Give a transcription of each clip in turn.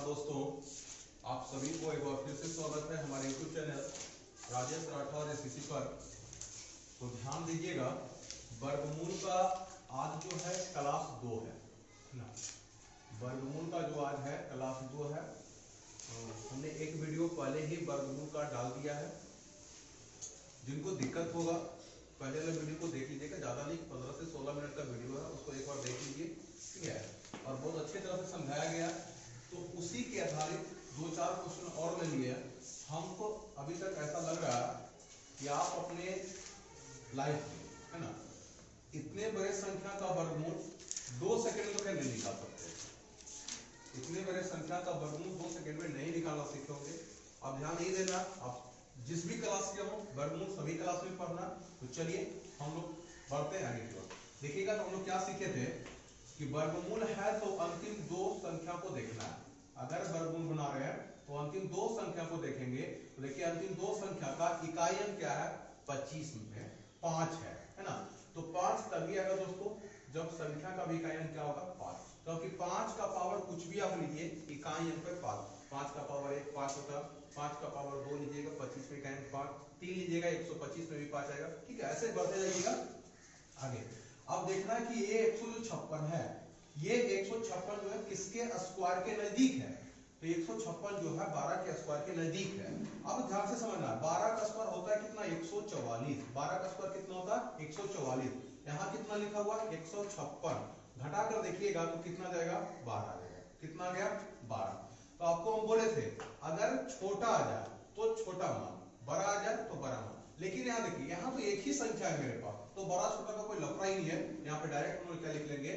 नमस्कार दोस्तों, आप सभी को एक बार फिर से स्वागत है हमारे YouTube channel Rajesh Rathore SCC पर। तो ध्यान दीजिएगा, वर्गमूल का आज जो है क्लास 2 है ना। वर्गमूल का जो आज है क्लास 2 है। हमने एक वीडियो पहले ही वर्गमूल का डाल दिया है। जिनको दिक्कत होगा पहले वाले वीडियो को देख लीजिएगा, ज्यादा नहीं, 15 से 16 मिनट का वीडियो है, उसको एक बार देख लीजिए, ठीक है। और बहुत अच्छी तरह से समझाया गया। तो उसी के आधारित 2-4 क्वेश्चन और ले लिए। हमको अभी तक ऐसा लग रहा है कि आप अपने लाइफ में, है ना, इतने बड़े संख्या का वर्गमूल 2 सेकंड में नहीं निकाल सकते। इतने बड़े संख्या का वर्गमूल 2 सेकंड में नहीं निकालना सीखे होंगे। अब ध्यान नहीं देना, आप जिस भी क्लास के हो वर्गमूल सभी क्लास में पढ़ना। तो चलिए हम लोग बढ़ते हैं आगे की ओर। देखिएगा तो हम लोग क्या सीखे थे कि वर्गमूल है तो अंतिम 2 संख्या को देखना है। अगर वर्गमूल बना रहे हैं तो अंतिम 2 संख्या को देखेंगे। तो देखिए अंतिम 2 संख्या का इकाई अंक क्या है, 25 में 5 है ना। तो 5 तभी आएगा दोस्तों जब संख्या का भी इकाई अंक क्या होगा, 5। क्योंकि 5 का पावर कुछ भी आप लीजिए, इकाई अंक पे 5 का पावर 1 5 होता, 5 का पावर 2 लीजिएगा, 25 में इकाई अंक 5, 3 लीजिएगा 125 में भी 5 आएगा, ठीक है। ऐसे बढ़ते जाइएगा आगे। अब देखना है कि ये 156 है, ये 156 जो है किसके स्क्वायर के नजदीक है। तो 156 जो है 12 के स्क्वायर के नजदीक है। अब ध्यान से समझना, 12 का स्क्वायर होता है कितना, 144। 12 का स्क्वायर कितना होता है, 144। यहाँ कितना लिखा हुआ, 156। घटा कर देखिएगा तो कितना जाएगा, 12 आ जाएगा। कितना आ गया, 12। तो आपको हम बोले थे अगर छोटा आ जाए तो छोटा मान, बड़ा आ जाए तो बड़ा मान। लेकिन यहाँ देखिए, यहाँ तो एक ही संख्या है मेरे पास, तो बड़ा छोटा का कोई लफड़ा ही नहीं है। यहाँ पे डायरेक्ट हम लोग क्या लिख लेंगे।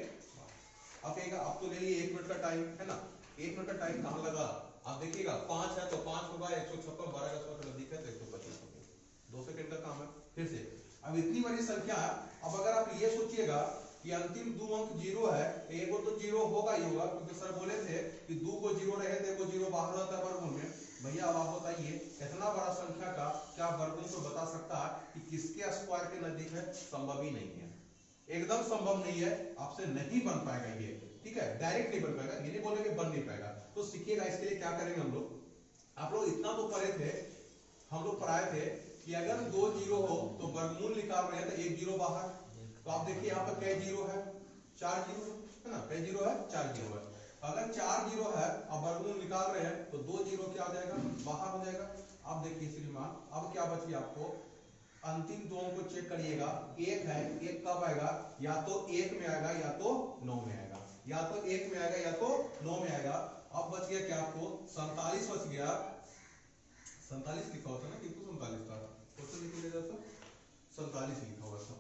अब कहेगा आप तो ले लिए 1 मिनट का टाइम, है ना। 1 मिनट का टाइम कहाँ लगा, आप देखिएगा 5 है तो 5 होगा, 156 12 का स्क्वायर नजदीक है तो 125 हो गया। 2 सेकंड का काम है। फिर से अब इतनी बड़ी संख्या है। अब अगर आप ये सोचिएगा कि अंतिम 2 अंक 0 है, एक तो 0 होगा ही होगा, क्योंकि सर बोले थे कि 2 को 0 रहे थे, वो 0 बाहर रहता है वर्गमूल में। भैया अब आप बताइए, इतना बड़ा संख्या का क्या वर्गमूल को बता सकता है कि किसके स्क्वायर के नजदीक है। संभव ही नहीं है, एकदम संभव नहीं है, आपसे नहीं बन पाएगा ये, ठीक है। डायरेक्ट नहीं बन पाएगा, ये नहीं बोलेंगे बन नहीं पाएगा। तो सीखिएगा, इसके लिए क्या करेंगे हम लोग। आप लोग इतना तो पढ़े थे, हम लोग पढ़ाए थे कि अगर 2 0 हो तो वर्गमूल निकाल रहे हैं तो 1 0 बाहर। तो आप देखिए यहाँ पर कै 0 है, 4 0 है ना, कै 0 है, 4 0 है। अगर 4 0 है, अब वर्गमूल निकाल रहे हैं तो 2 0 क्या हो जाएगा, बाहर हो जाएगा। अब देखिए श्रीमान, अब क्या बची आपको, अंतिम 2 को चेक करिएगा। 1 है, 1 कब आएगा, या तो 1 में आएगा या तो 9 में आएगा, या तो 1 में आएगा या तो 9 में आएगा। अब बच गया क्या आपको, 47 बच गया। 47 लिखा होता ना, कितना 47 था, क्वेश्चन लिख लिया जाता, 47 लिखा हुआ था,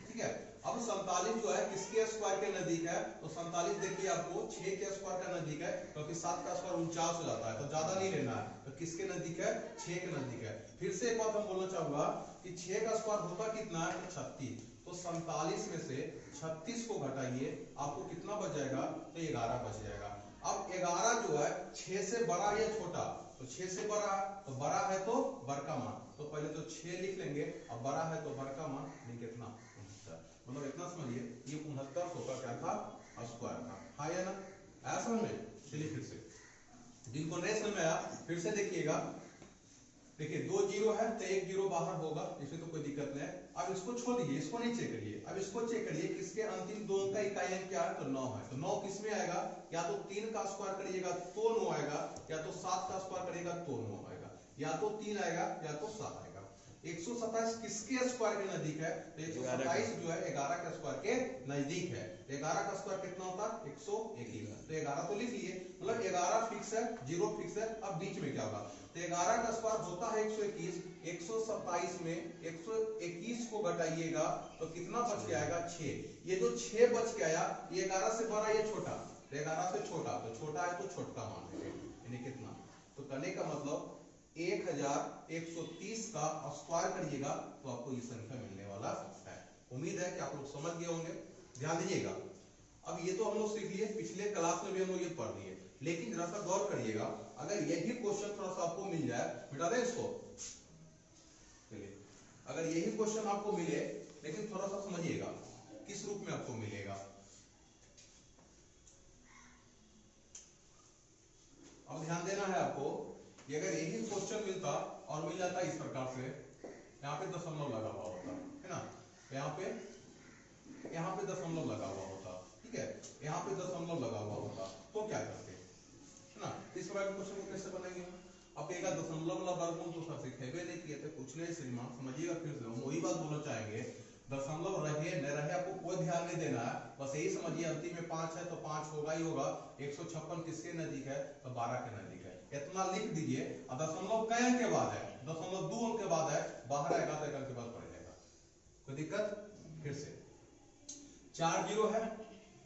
ठीक है। अब 47 जो है किसके स्क्वायर के नजदीक है, तो 47 देखिए आपको 6 के स्क्वायर का नजदीक है, क्योंकि 7 का स्क्वायर 49 हो जाता है, तो ज्यादा नहीं लेना है। तो किसके नजदीक है, 6 के नजदीक है। फिर से एक बात हम बोलना चाहूंगा कि 6 का स्क्वायर होता कितना है, 36। तो 47 में से 36 को घटाइए, आपको कितना बच जाएगा, तो 11 बच जाएगा। अब 11 जो है 6 से बड़ा या छोटा, तो 6 से बड़ा, तो बड़ा है तो बड़का मान, तो पहले तो 6 लिख लेंगे। अब बड़ा है तो बड़का मान, नहीं कितना, 69। मतलब इतना समझिए, ये 69 का क्या था, स्क्वायर था, हाँ या ना, ऐसा में। चलिए फिर से, जिनको नहीं समझ में आया फिर से देखिएगा। देखिए 2 0 है तो 1 0 बाहर होगा, इसमें तो कोई दिक्कत नहीं है। अब इसको छोड़ दीजिए, इसको नहीं चेक करिए, अब इसको चेक करिए किसके अंतिम 2 का इकाई अंक क्या है, तो 9 है। तो 9 किस में आएगा, या तो 3 का स्क्वायर करिएगा तो 9 आएगा, या तो 7 का स्क्वायर करिएगा तो 9 आएगा, या तो 3 आएगा या तो 7 आएगा। 127 किसके स्क्वायर के नजदीक है, तो 127 जो है 11 के स्क्वायर के नजदीक है। 11 का स्क्वायर कितना होता है, 121। तो 11 तो लिख लिए, मतलब 11 फिक्स है, 0 फिक्स है। अब बीच में क्या होगा, तो 11 का स्क्वायर होता है 121, 127 में 121 को घटाइएगा तो कितना बच के आएगा, 6। ये जो 6 बच के आया, ये 11 से बड़ा या छोटा, 11 से छोटा, तो छोटा है तो छोटा मान लेंगे, यानी कितना। तो करने का मतलब 1130 का स्क्वायर करिएगा तो आपको ये संख्या मिलने वाला है। उम्मीद है कि आप लोग समझ गए होंगे। ध्यान दीजिएगा, अब ये तो हम लोग सीख लिए, पिछले क्लास में भी हम लोग ये पढ़ लिए, लेकिन जरा सा गौर करिएगा, अगर यही क्वेश्चन थोड़ा सा आपको मिल जाए, मिटा दें इसको, चलिए, अगर यही क्वेश्चन आपको मिले, लेकिन थोड़ा सा समझिएगा किस रूप में आपको मिलेगा। अब ये अगर यही क्वेश्चन मिलता और मिल जाता इस प्रकार से, यहाँ पे दशमलव लगा हुआ होता है ना, यहाँ पे दशमलव लगा हुआ होता, ठीक है, यहाँ पे दशमलव लगा हुआ होता, तो क्या करते है ना। इस प्रकार के क्वेश्चन को कैसे बनाएंगे। अब एक दशमलव वाला वर्गमूल तो सर सिखेबे नहीं किए थे, कुछ नहीं श्रीमान, समझिएगा फिर से हम वही बात बोलना चाहेंगे, दशमलव रहे न रहे आपको कोई ध्यान नहीं देना है, बस यही समझिए अंतिम में 5 है तो 5 होगा ही होगा, 156 किसके नजदीक है तो 12 के नजदीक है, इतना लिख दीजिए। और दशमलव कई अंक के बाद है, दशमलव 2 अंक के बाद है, बाहर आएगा तो 1 अंक के बाद पड़ जाएगा, कोई दिक्कत। फिर से 4 जीरो है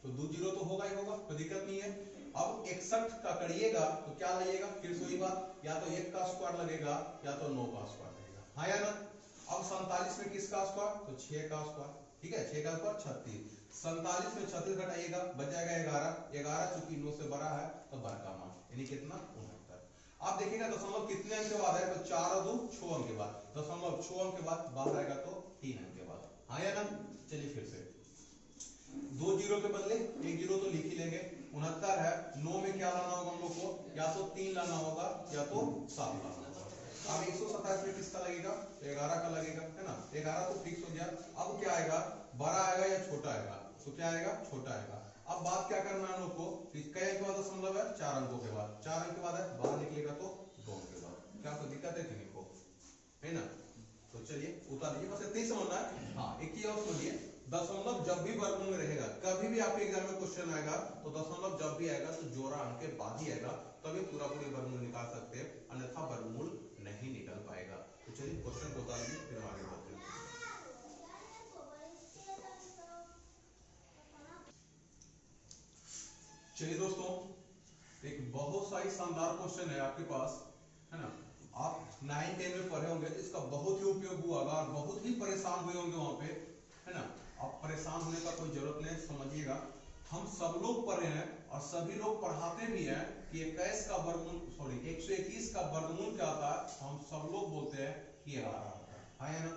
तो 2 जीरो तो होगा ही होगा, कोई दिक्कत नहीं है। अब 61 का करिएगा तो क्या लगेगा, फिर से वही बात, या तो 1 का स्क्वायर लगेगा या तो 9 का स्क्वायर लगेगा, हाँ या ना। अब 47 में किसका स्क्वायर तो 6 का स्क्वायर, ठीक है, 6 का स्क्वायर 36, 47 में 36 घटाइएगा बच जाएगा 11, 11 चूंकि 9 से बड़ा है तो बड़ा का मान यानी कितना 69। आप देखिएगा दशमलव कितने अंक के बाद है तो 4 और 2 6 अंक के बाद, दशमलव 6 अंक के बाद बाहर आएगा तो 3 अंक के बाद, हाँ या ना। चलिए फिर से 2 जीरो के बदले 1 जीरो तो लिख ही लेंगे, 69 है, 9 में क्या लाना होगा हम लोग को, या तो 3 लाना होगा या तो 7 लाना होगा। अब 127 में किसका लगेगा तो 11 का लगेगा, है ना, 11 तो फिक्स हो गया। अब क्या आएगा, बड़ा आएगा या छोटा आएगा, तो क्या आएगा छोटा आएगा। अब बात क्या करना है हम लोग को, कई अंक के बाद दशमलव है 4 अंकों के बाद, 4 अंक के बाद है, बाहर निकलेगा तो 2 अंक के बाद, क्या कोई दिक्कत है किसी को, है ना। तो चलिए उतार दीजिए, बस इतना ही समझना है। हाँ एक ही और सुनिए, दशमलव जब भी वर्गमूल में रहेगा, कभी भी आपके एग्जाम में क्वेश्चन आएगा तो दशमलव जब भी आएगा तो जोड़ा अंक के बाद ही आएगा, तभी पूरा वर्गमूल निकाल सकते हैं, अन्यथा वर्गमूल नहीं निकल पाएगा। तो चलिए क्वेश्चन को उतार दीजिए, फिर आगे बढ़ते हैं। चलिए दोस्तों, एक बहुत सारी शानदार क्वेश्चन है आपके पास, है ना, आप 9 10 में पढ़े होंगे तो इसका बहुत ही उपयोग हुआ होगा और बहुत ही परेशान हुए होंगे वहां पे, है ना। आप परेशान होने का कोई जरूरत नहीं, समझिएगा हम सब लोग पढ़े हैं और सभी लोग पढ़ाते भी हैं कि 21 का वर्गमूल सॉरी 121 का वर्गमूल क्या होता है, हम सब लोग बोलते हैं कि 11 होता है, हाँ या ना,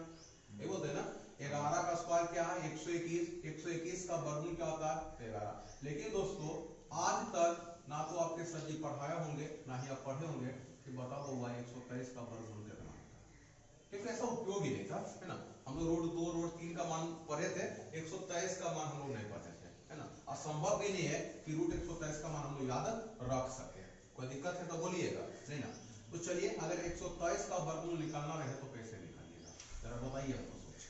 ये बोलते हैं ना 11 का स्क्वायर क्या है 121, 121 का वर्गमूल क्या होता है 11। लेकिन दोस्तों आज तक ना तो आपके सर जी पढ़ाए होंगे ना ही आप पढ़े होंगे कि बताओ हुआ 123 का वर्गमूल कितना होता है, क्योंकि ऐसा उपयोग ही नहीं था, है ना। हम लोग रोड 2 रोड 3 का मान पढ़े थे, 123 का मान हम लोग नहीं पढ़े थे, है ना। असंभव भी नहीं है कि रूट 123 का मान हम लोग याद रख सके, कोई दिक्कत है तो बोलिएगा, नहीं ना। तो चलिए अगर 123 का वर्गमूल निकालना रहे तो कैसे निकालिएगा जरा बताइए हमको सोच।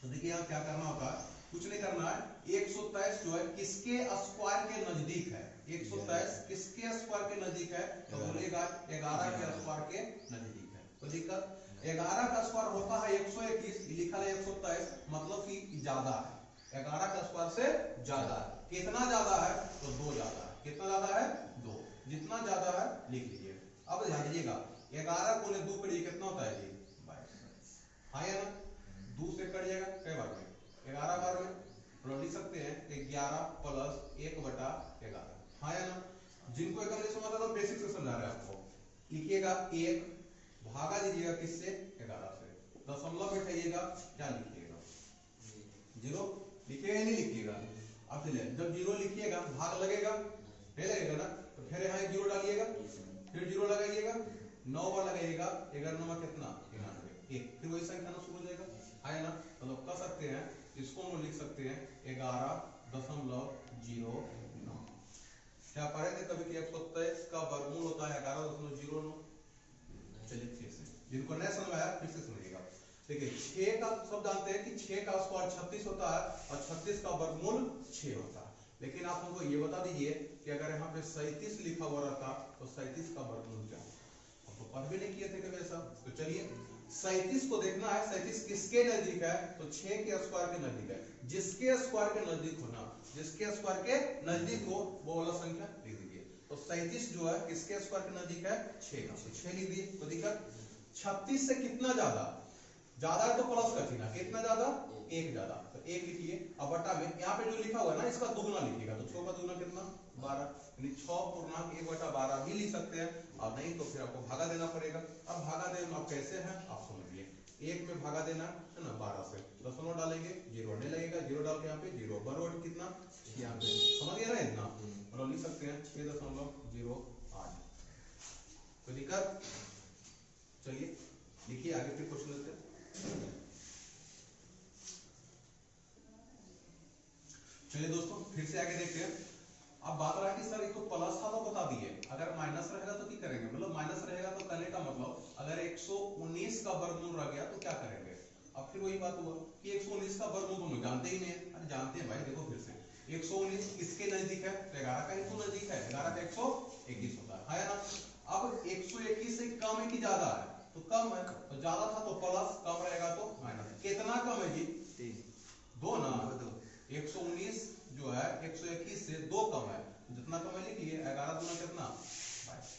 तो देखिए यहाँ क्या करना होता है, कुछ नहीं करना है, 123 जो है किसके स्क्वायर के नजदीक है, 123 किसके स्क्वायर के नजदीक है तो बोलिएगा 11 के स्क्वायर के नजदीक है, कोई दिक्कत। 11 का स्क्वायर होता है 121, लिखा है 127 मतलब कि ज्यादा है, 11 का स्क्वायर से ज्यादा है, कितना ज्यादा है तो 2 ज्यादा है, कितना ज्यादा है 2, जितना ज्यादा है लिख लीजिए। अब ध्यान दीजिएगा 11 गुने 2 करिए कितना होता है जी 22, हाँ या ना, 2 से कट जाएगा कई बार में 11 बार में, तो लिख सकते हैं 11 प्लस 1/11, हाँ या ना। जिनको एकदम नहीं समझ आता तो बेसिक से समझा रहे हैं आपको, लिखिएगा 1 भागा दीजिएगा किससे 11 से, दशमलव बैठाइएगा क्या लिखिएगा 0 लिखिएगा नहीं लिखिएगा। अब चलिए जब 0 लिखिएगा भाग लगेगा नहीं लगेगा ना, तो फिर यहाँ 0 डालिएगा, फिर 0 लगाइएगा, 9 बार लगाइएगा, 11 9 कितना 99, फिर वही संख्या ना शुरू हो जाएगा, है ना। तो लोग कह सकते हैं इसको हम लिख सकते हैं 11.09। क्या पढ़े थे कभी कि 123 का वर्गमूल होता है 11.09। चलिए फिर से जिनको नहीं समझ आया फिर से सुनिएगा। देखिए 6 का सब जानते हैं कि 6 का स्क्वायर 36 होता है और 36 का वर्गमूल 6 होता है, लेकिन आप हमको ये बता दीजिए कि अगर यहाँ पे 37 लिखा हुआ रहता तो 37 का वर्गमूल क्या होता, हम तो पढ़ भी नहीं किए थे कभी ऐसा। तो चलिए 37 को देखना है, 37 किसके नजदीक है तो 6 के स्क्वायर के नजदीक है, जिसके स्क्वायर के नजदीक होना, जिसके स्क्वायर के नजदीक हो वो वाला संख्या लिख दीजिए। तो 37 जो है किसके स्क्वायर के नजदीक है 6 का, तो 6 लिख दिए, तो दिक्कत 36 से कितना ज्यादा, ज्यादा है तो प्लस का चिन्ह, कितना ज्यादा 1 ज्यादा, तो 1 लिखिए। अब बटा में यहाँ पे जो लिखा हुआ है ना इसका दुगना लिखिएगा, तो 6 का दुगना कितना 12, यानी 6.1/12 भी लिख सकते हैं, और नहीं तो फिर आपको भागा देना पड़ेगा। अब भागा देना आप कैसे हैं आप समझिए, 1 में भागा देना है ना 12 से, दशमलव डालेंगे 0 नहीं लगेगा, 0 डाल के यहाँ पे 0 बराबर कितना 96, समझ गया ना इतना, मतलब लिख सकते हैं 6.08। कोई दिक्कत? चलिए लिखिए आगे फिर क्वेश्चन लेते हैं। चलिए दोस्तों फिर से आगे देखते हैं। अब बात रहा कि सर एक तो प्लस था तो बता दिए, अगर माइनस रहेगा तो क्या करेंगे, मतलब माइनस रहेगा तो कहने का मतलब अगर 119 का वर्गमूल रह गया तो क्या करेंगे। अब फिर वही बात हुआ कि 119 का वर्गमूल तुम लोग जानते ही नहीं है। अरे जानते हैं भाई, देखो फिर से 119 किसके नजदीक है, तो 11 का 100 नजदीक है, 11 का 121 होता है ना। अब 121 से कम है कि ज्यादा है, तो कम है, तो ज्यादा था तो प्लस, कम रहेगा तो माइनस। कितना कम है जी? 2 ना। 119 जो है 121 से 2 कम है, जितना कम है लिख लिए। 11 दूना कितना 22,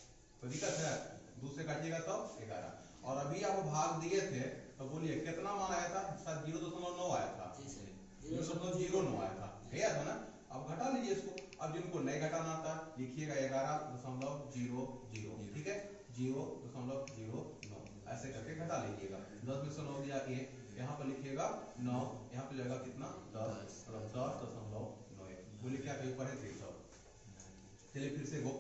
तो दिक्कत है, 2 से काटिएगा तो 11। और अभी आप भाग दिए थे तो बोलिए कितना मान आया था, शायद 0.9 आया था, 0.09 आया था, गया था ना। अब घटा लीजिए इसको। अब जिनको नहीं घटाना आता लिखिएगा 11.00, ठीक है, 0.09 ऐसे करके घटा लीजिएगा। 10 में से 9 दिया 1, यहाँ पर लिखिएगा 9, यहाँ पे जाएगा कितना 10, मतलब 10.91। बोलिए क्या कहीं पढ़े थे सब? चलिए फिर से वो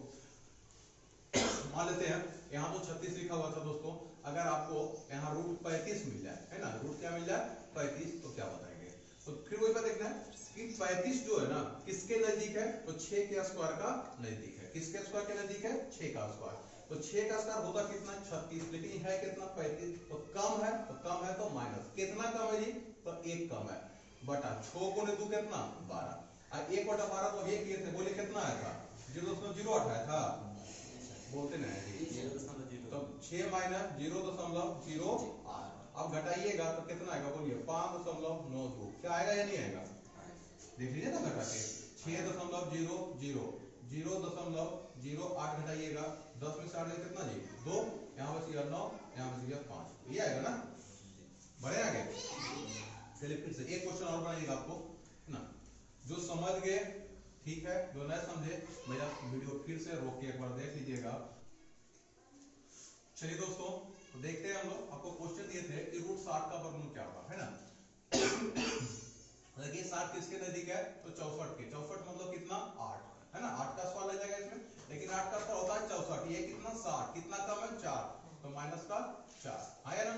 मान लेते हैं, यहाँ तो 36 लिखा हुआ था दोस्तों। अगर आपको यहाँ रूट 35 मिल जाए, है ना, रूट क्या मिल जाए 35, तो क्या बताएंगे। तो फिर वही पर देखना है कि 35 जो है ना किसके नजदीक है, तो 6 के स्क्वायर का नजदीक है। किसके स्क्वायर के नजदीक है, 6 का स्क्वायर। तो 6 का स्क्वायर होता कितना 36, लेकिन है कितना 35, तो कम है, तो कम है तो माइनस। कितना कम है जी, तो 1 कम है, बटा 6 गुणे 2 कितना 12, और 1/12 तो ये किए थे, बोले कितना आया था 0.08 आया था, बोलते नहीं जी। तो 6 माइनस 0.08, अब घटाइएगा तो कितना आएगा, बोलिए 5.92। क्या आएगा या नहीं आएगा, देख लीजिए ना घटा के। 6.008 घटाइएगा, 10 में से 8 कितना जी 2, यहाँ बच गया 9, यहाँ बच गया 5, ये आएगा ना। बढ़े आगे, चलिए फिर से एक क्वेश्चन और बनाइएगा आपको, है ना। जो समझ गए ठीक है, जो नहीं समझे मेरा वीडियो फिर से रोक के एक बार देख लीजिएगा। चलिए दोस्तों तो देखते हैं हम लोग, आपको क्वेश्चन दिए थे कि रूट 60 का वर्गमूल क्या होगा, है ना। देखिए 60 किसके नजदीक है, तो 64 के। 64 मतलब कितना 8, है ना, 8 का स्क्वायर लग जाएगा इसमें, लेकिन 8 का स्क्वायर होता है 64, ये कितना 60, कितना कम है 4, तो माइनस का 4 आया ना।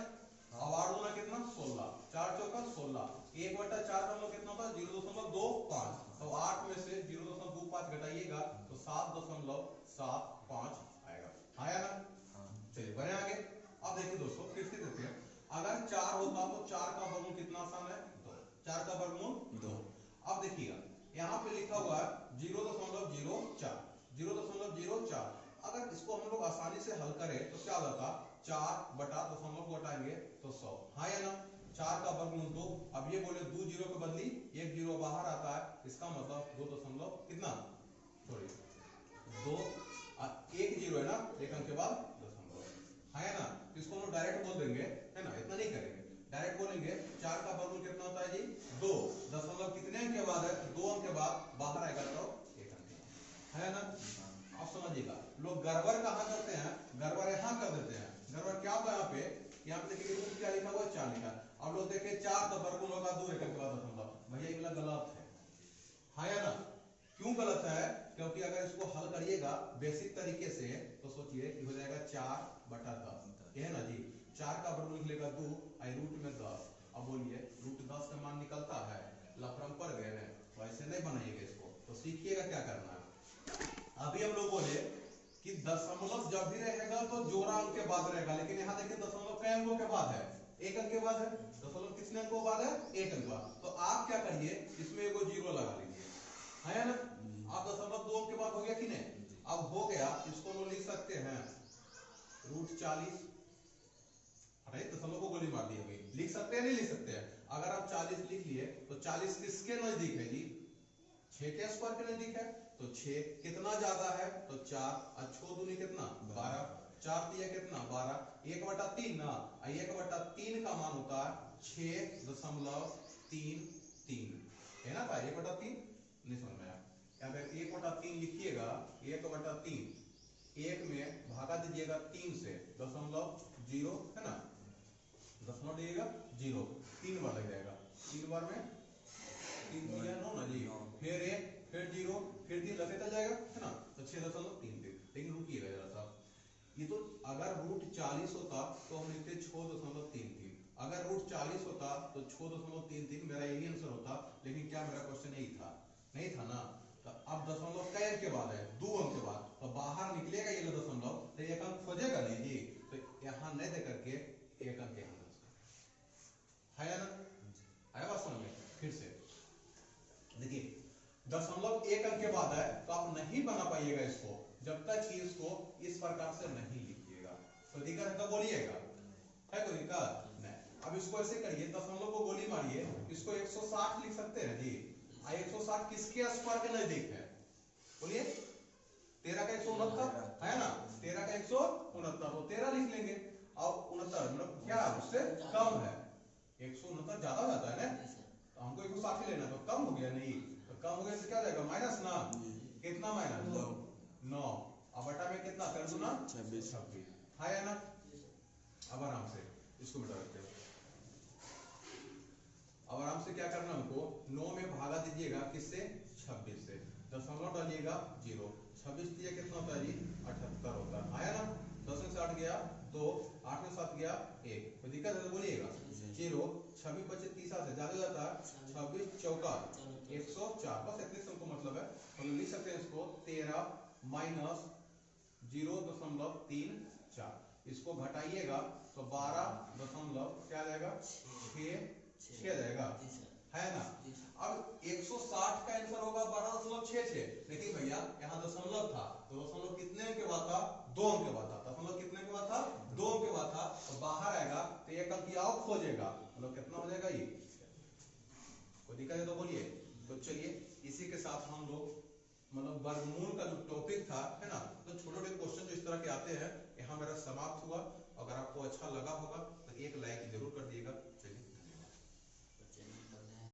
अब 8 दूना कितना 16, 4 चौका 16, 1/4 का मतलब कितना होता है 0.25, तो 8 में से 0.25 घटाइएगा तो 7.75 आएगा, आया ना। चलिए बढ़े आगे। अब देखिए दोस्तों फिर से देखते हैं, अगर 4 होता तो 4 का वर्गमूल कितना आसान है 2, 4 का वर्गमूल 2। अब देखिएगा यहाँ पे लिखा हुआ है 0.04, 0.04। अगर इसको हम लोग आसानी से हल करें तो क्या होता, 4 बटा दशमलव को हटाएंगे तो 100, हाँ या ना। 4 का वर्गमूल 2, अब ये बोले 2 जीरो के बदली 1 जीरो बाहर आता है, इसका मतलब 2 दशमलव कितना, सॉरी 2, 1 जीरो है ना, एक अंक के बाद दशमलव, है ना। इसको हम लोग डायरेक्ट बोल देंगे, है ना, इतना नहीं करेंगे, डायरेक्ट बोलेंगे 4 का वर्गमूल कितना होता है जी 2, दशमलव कितने अंक के बाद है, 2 अंक के बाद बाहर आएगा तो 1 अंक, है ना। आप समझिएगा, लोग गड़बड़ कहाँ करते हैं, गड़बड़ यहाँ कर देते हैं। गड़बड़ क्या होगा यहाँ पे देखिए क्या लिखा हुआ है 4 लिखा है, अब लोग देखे 4 का वर्गमूल होगा 2 एक अंक के बाद दशमलव, भैया ये वाला गलत है या ना। क्यों गलत है, क्योंकि अगर इसको हल करिएगा बेसिक तरीके से तो सोचिए कि हो जाएगा 4/10, ये है ना जी। 4 का वर्गमूल निकलेगा 2, रूट में 10। अब बोलिए रूट 10 का मान निकलता है, लफड़म पड़ गए ना, तो ऐसे नहीं बनाइएगा इसको, तो सीखिएगा क्या करना है। अभी हम लोग बोले कि दशमलव जब भी रहेगा तो जोड़ा अंक के बाद रहेगा, लेकिन यहाँ देखिए दशमलव कई अंकों के बाद है, 1 अंक के बाद है। दशमलव कितने अंकों के बाद है, 1 अंक बाद। तो आप क्या करिए इसमें एगो जीरो लगा लीजिए, है ना। आप दशमलव 2 अंक के बाद हो गया कि नहीं, अब हो गया, इसको हम लिख सकते हैं √40, अरे दशमलव को गोली मार दी अभी, लिख सकते हैं नहीं लिख सकते हैं। अगर आप 40 लिख लिए तो 40 किसके नजदीक है जी, 6 के स्क्वायर के नजदीक है, तो 6 कितना ज्यादा है, तो 4, और 6 दूनी कितना 12, 4 दिया कितना 12, 1/3 ना, 1/3 का मान होता है 6.33, है ना भाई 1/3, नहीं समझ में आया, यहाँ पे 1/3 लिखिएगा, 1/3, 1 में भागा दीजिएगा 3 से, दशमलव 0, है ना, दशमलव दीजिएगा 0, 3 बार लग जाएगा, 3 बार में 3 दिया 9 ना जी, फिर 1, फिर 0, फिर 3 लगते चल जाएगा, है ना, तो 6.33। लेकिन रुकिएगा जरा सा, ये तो तो 6.33 मेरा यही आंसर होता, लेकिन क्या मेरा क्वेश्चन यही था? नहीं था ना। तो अब दशमलव कई अंक के बाद है? 2 अंक के बाद, तो बाहर निकलेगा ये दशमलव, तो एक अंक खोजेगा नहीं जी, तो यहाँ नहीं दे करके एक अंक यहाँ है ना। आया बात समझ में? फिर से देखिए, दशमलव एक अंक के बाद है तो आप नहीं बना पाइएगा इसको जब तक कि इसको इस प्रकार से नहीं लिखिएगा। कोई दिक्कत है तो बोलिएगा, है कोई दिक्कत? नहीं। अब इसको ऐसे करिए, दशमलव को गोली मारिए, इसको 160 लिख सकते हैं जी। 160 किसके स्क्वायर के नजदीक है? बोलिए। 13 का 169 है ना, 13 का 169, तो 13 लिख लेंगे। और 69 मतलब क्या उससे कम है, 169 ज्यादा हो जाता है ना, तो हमको 160 लेना, तो कम हो गया नहीं, तो कम हो गया तो क्या हो जाएगा? माइनस ना, कितना माइनस? 9। अब बटा में कितना कर दूं ना? 26 है ना। अब आराम से इसको मिटा रखते हो। अब आराम से क्या करना हमको, 9 में भागा दीजिएगा किससे? 26 से। दशमलव डालिएगा 0, 26 दिया कितना होता है जी? 78 होता है, आया ना। 10 में से 8 गया 2, 8 में 7 गया 1, कोई दिक्कत है तो बोलिएगा। 0, 26 25 30 से ज्यादा जाता है, 26 चौका 104, बस इतने से हमको मतलब है। हम लिख सकते हैं इसको 13 माइनस 0.34, इसको घटाइएगा तो 12 क्या आ जाएगा? 6 आ जाएगा, है ना। अब 160 का आंसर होगा 12.66, लेकिन भैया यहाँ दशमलव था, तो दशमलव कितने अंक के बाद था? 2 अंक के बाद था। दशमलव कितने के बाद था? 2 अंक के बाद था, तो बाहर आएगा तो एक अंक और खोजेगा, मतलब कितना हो जाएगा ये? कोई दिक्कत है तो बोलिए। तो चलिए इसी के साथ हम लोग मतलब वर्गमूल का जो टॉपिक था, है ना, तो छोटे छोटे क्वेश्चन जो इस तरह के आते हैं यहाँ मेरा समाप्त हुआ। अगर आपको अच्छा लगा होगा तो एक लाइक